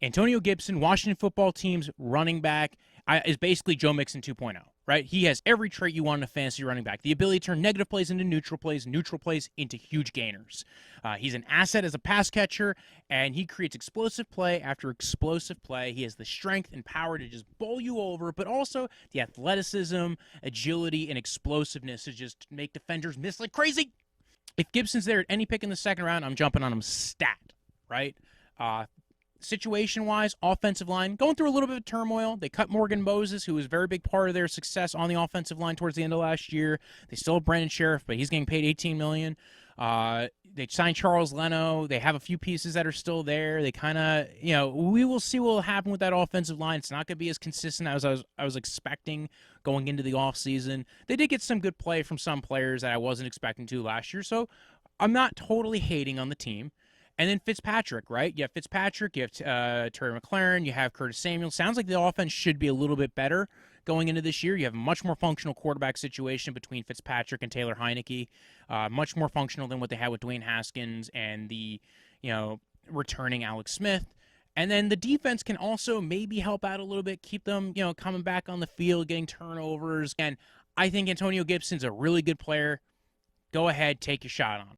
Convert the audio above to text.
Antonio Gibson, Washington football team's running back, is basically Joe Mixon 2.0, right? He has every trait you want in a fantasy running back. The ability to turn negative plays into neutral plays into huge gainers. He's an asset as a pass catcher, and he creates explosive play after explosive play. He has the strength and power to just bowl you over, but also the athleticism, agility, and explosiveness to just make defenders miss like crazy. If Gibson's there at any pick in the second round, I'm jumping on him stat, right? Situation-wise, offensive line, going through a little bit of turmoil. They cut Morgan Moses, who was a very big part of their success on the offensive line towards the end of last year. They still have Brandon Sheriff, but he's getting paid $18 million. They signed Charles Leno. They have a few pieces that are still there. They kind of, we will see what will happen with that offensive line. It's not going to be as consistent as I was expecting going into the offseason. They did get some good play from some players that I wasn't expecting to last year, so I'm not totally hating on the team. And then Fitzpatrick, right? You have Fitzpatrick, you have Terry McLaurin, you have Curtis Samuel. Sounds like the offense should be a little bit better going into this year. You have a much more functional quarterback situation between Fitzpatrick and Taylor Heineke. Much more functional than what they had with Dwayne Haskins and the, returning Alex Smith. And then the defense can also maybe help out a little bit, keep them, coming back on the field, getting turnovers. And I think Antonio Gibson's a really good player. Go ahead, take your shot on him.